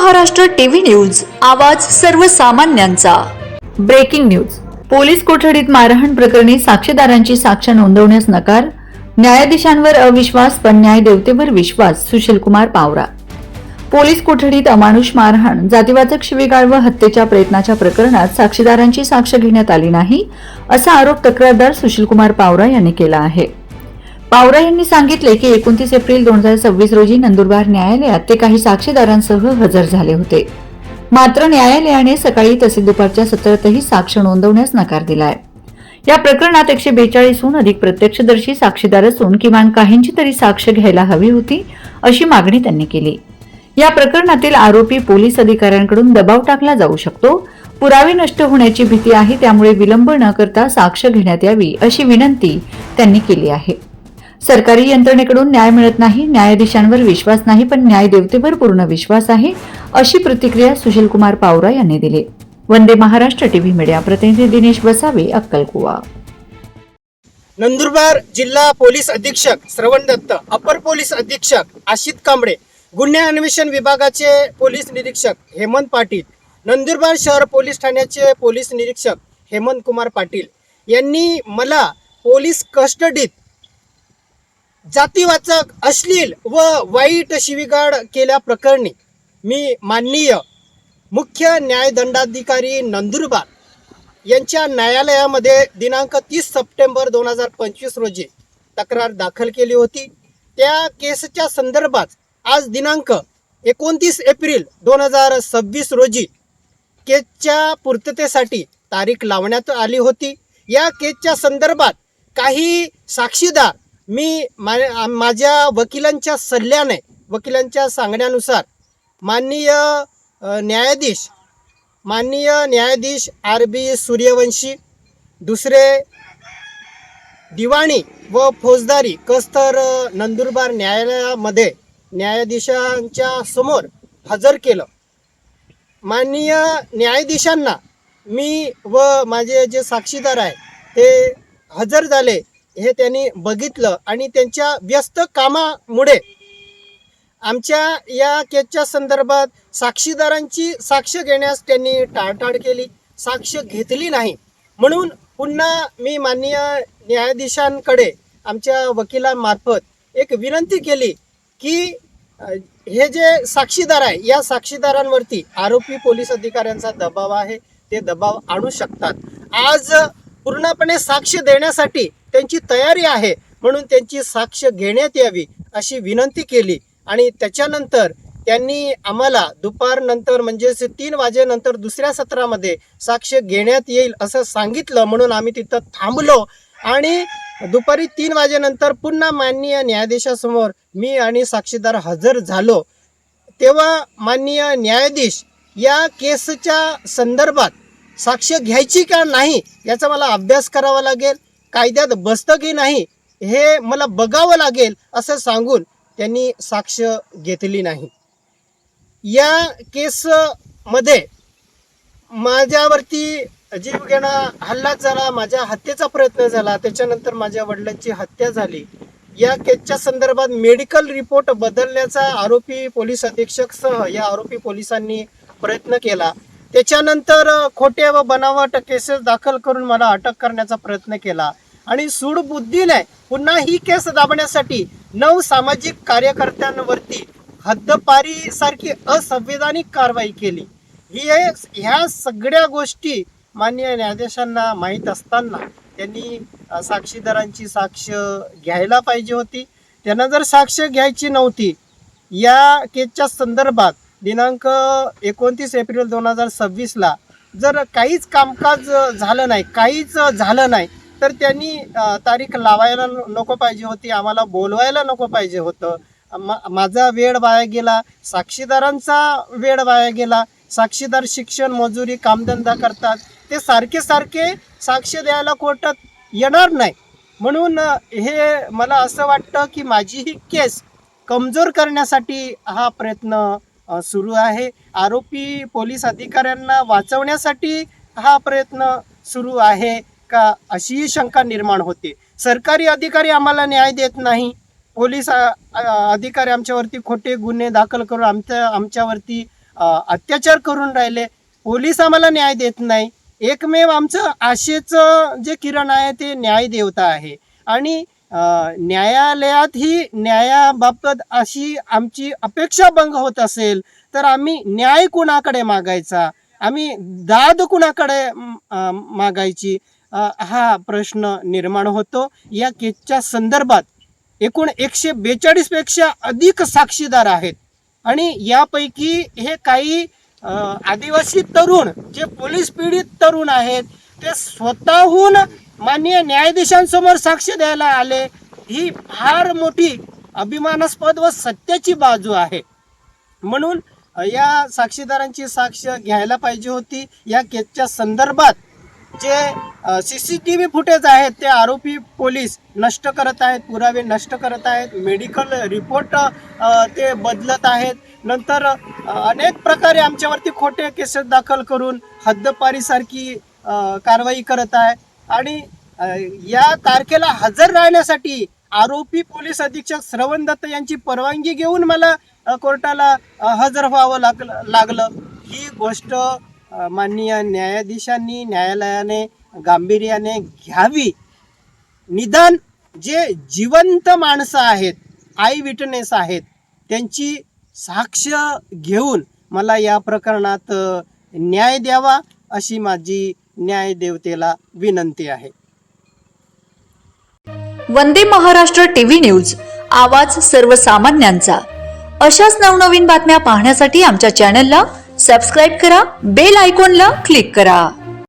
Maharashtra TV news, आवाज सर्वसामान्यांचा। Breaking news. Police कोठडीत मारहाण प्रकरणी साक्षीदारांची साक्ष नोंदवण्यास नकार, न्यायाधीशांवर अविश्वास पण न्यायदेवतेवर विश्वास। सुशीलकुमार पावरा। पोलीस कोठडीत अमानुष मारहाण, जातीवाचक शिवीगाळ व हत्येच्या प्रयत्नाच्या प्रकरणात साक्षीदारांची साक्ष घेण्यात आली नाही, असा आरोप तक्रारदार सुशीलकुमार पावरा यांनी केला आहे। पावरा यांनी सांगितले की 29 एप्रिल 2026 रोजी नंदुरबार न्यायालयात ते काही साक्षीदारांसह हजर झाले होते। मात्र न्यायालयाने सकाळी तसेच दुपारच्या सत्रातही साक्ष नोंदवण्यास नकार दिलाय। या प्रकरणात 142हून अधिक प्रत्यक्षदर्शी साक्षीदार असून किमान काहींची तरी साक्ष घ्यायला हवी होती, अशी मागणी त्यांनी केली। या प्रकरणातील आरोपी पोलीस अधिकाऱ्यांकडून दबाव टाकला जाऊ शकतो, पुरावे नष्ट होण्याची भीती आहे, त्यामुळे विलंब न करता साक्ष घेण्यात यावी, अशी विनंती त्यांनी केली आहे। सरकारी यंत्रणेकडून न्याय मिळत नाही, न्यायाधीशांवर विश्वास नाही पण न्यायदेवतेवर पूर्ण विश्वास आहे, अशी प्रतिक्रिया सुशीलकुमार पावरा यांनी दिली। वंदे महाराष्ट्र टीव्ही मीडिया प्रतिनिधी दिनेश बसावे, अक्कलकुवा। नंदुरबार जिल्हा पोलीस अधीक्षक श्रवण दत्त, अपर पोलीस अधीक्षक आशित कांबळे, गुन्हे अन्वेषण विभागाचे पोलीस निरीक्षक हेमंत पाटील, नंदुरबार शहर पोलीस ठाण्याचे पोलीस निरीक्षक हेमंत कुमार पाटील यांनी मला पोलीस कस्टडीत जातीवाचक, अश्लील व वाईट शिवीगाळ केल्या प्रकरणी मी माननीय मुख्य न्यायदंडाधिकारी नंदुरबार यांच्या न्यायालयामध्ये दिनांक 30 सप्टेंबर 2025 रोजी तक्रार दाखल केली होती। त्या केसच्या संदर्भात आज दिनांक 29 एप्रिल 2026 रोजी केसच्या पूर्ततेसाठी तारीख लावण्यात आली होती। या केसच्या संदर्भात काही साक्षीदार मी माझ्या वकिलांच्या सल्ल्याने, वकिलांच्या सांगण्यानुसार माननीय न्यायाधीश RB सूर्यवंशी, दुसरे दिवाणी व फौजदारी कस्तर नंदुरबार न्यायालयामध्ये न्यायाधीशांच्या समोर हजर केलं। माननीय न्यायाधीशांना मी व माझे जे साक्षीदार आहे ते हजर झाले हे त्यांनी बघितलं आणि त्यांच्या व्यस्त कामामुळे आमच्या या केसच्या संदर्भात साक्षीदारांची साक्ष घेण्यास त्यांनी टाळाटाळ केली, साक्ष घेतली नाही। म्हणून पुन्हा मी माननीय न्यायाधीशांकडे आमच्या वकिलांमार्फत एक विनंती केली की हे जे साक्षीदार आहे या साक्षीदारांवरती आरोपी पोलीस अधिकाऱ्यांचा दबाव आहे, ते दबाव आणू शकतात। आज पूर्णपणे साक्ष देण्यासाठी त्यांची तयारी आहे, म्हणून त्यांची साक्ष घेण्यात यावी अशी विनंती केली आणि त्याच्यानंतर त्यांनी आम्हाला दुपारनंतर म्हणजे 3 वाजेनंतर दुसऱ्या सत्रामध्ये साक्ष घेण्यात येईल असं सांगितलं। म्हणून आम्ही तिथं थांबलो आणि दुपारी 3 वाजेनंतर पुन्हा माननीय न्यायाधीशासमोर मी आणि साक्षीदार हजर झालो। तेव्हा माननीय न्यायाधीश या केसच्या संदर्भात साक्ष घ्यायची का नाही याचा मला अभ्यास करावा लागेल, कायद्यात बसतं की नाही हे मला बघावं लागेल असं सांगून त्यांनी साक्ष घेतली नाही। या केसमध्ये माझ्यावरती जीवघेणा हल्ला झाला, माझ्या हत्येचा प्रयत्न झाला, त्याच्यानंतर माझ्या वडिलांची हत्या झाली। या केसच्या संदर्भात मेडिकल रिपोर्ट बदलण्याचा आरोपी पोलीस अधीक्षकसह या आरोपी पोलिसांनी प्रयत्न केला। त्याच्यानंतर खोटे व बनावट केसेस दाखल करून मला अटक करण्याचा प्रयत्न केला आणि सूडबुद्धीने पुन्हा ही केस दाबण्यासाठी 9 सामाजिक कार्यकर्त्यांवरती हद्दपारी सारखी असंवैधानिक कारवाई केली। ह्या सगळ्या गोष्टी माननीय न्यायाधीशांना माहीत असताना त्यांनी साक्षीदारांची साक्ष घ्यायला पाहिजे होती। त्यांना जर साक्ष घ्यायची नव्हती, या केसच्या संदर्भात दिनांक 29 एप्रिल 2026 ला जर काहीच कामकाज झालं नाही तर त्यांनी तारीख लावायला नको पाहिजे होती, आम्हाला बोलवायला नको पाहिजे होतं। माझा वेळ वाया गेला, साक्षीदारांचा वेळ वाया गेला। साक्षीदार शिक्षण, मजुरी, कामधंदा करतात, ते सारखे साक्ष द्यायला कोर्टात येणार नाही। म्हणून हे मला असं वाटतं की माझी ही केस कमजोर करण्यासाठी हा प्रयत्न सुरू आहे। आरोपी पोलीस अधिकाऱ्यांना वाचवण्यासाठी हा प्रयत्न सुरू आहे का अशी शंका निर्माण होते। सरकारी अधिकारी आम्हाला न्याय देत नाही, पोलीस अधिकारी आमच्यावरती खोटे गुन्हे दाखल करून आमच्यावरती अत्याचार करून राहिले. पोलीस आम्हाला न्याय देत नाही. एकमेव आमचं आशेचं जे किरण आहे ते न्याय देवता आहे आणि न्यायालयात ही न्यायाबाबत अशी आमची अपेक्षा भंग होत असेल तर आम्ही न्याय कुणाकडे मागायचा, आम्ही दाद कुणाकडे मागायची, हा प्रश्न निर्माण होतो. या केसच्या संदर्भात एकूण 142 पेक्षा अधिक साक्षीदार आहेत आणि यापैकी हे काही आदिवासी तरुण जे पोलीस पीडित तरुण आहेत ते स्वतःहून माननीय न्यायाधीशांसमोर साक्ष द्यायला आले. ही फार मोठी अभिमानास्पद व सत्याची बाजू आहे. म्हणून या साक्षीदारांची साक्ष घ्यायला पाहिजे होती. या केसच्या संदर्भात जे CCTV फुटेज आहेत ते आरोपी पोलीस नष्ट करत आहेत, पुरावे नष्ट करत आहेत, मेडिकल रिपोर्ट ते बदलत आहेत. नंतर अनेक प्रकारे आमच्यावरती खोटे केसेस दाखल करून हद्दपारीसारखी कारवाई करत आहे आणि या तारखेला हजर राहण्यासाठी आरोपी पोलीस अधीक्षक श्रवण दत्त यांची परवानगी घेऊन मला कोर्टाला हजर व्हावं लागलं. ही गोष्ट माननीय न्यायाधीशांनी न्यायालयाने गांभीर्याने घ्यावी. निदान जे जिवंत माणसं आहेत, आय विटनेस आहेत, त्यांची साक्ष घेऊन मला या प्रकरणात न्याय द्यावा अशी माझी न्यायदेवतेला विनंती आहे. वंदे महाराष्ट्र टीव्ही न्यूज, आवाज सर्वसामान्यांचा. अशाच नवनवीन बातम्या पाहण्यासाठी आमच्या चॅनलला सबस्क्राईब करा, बेल आयकॉनला क्लिक करा.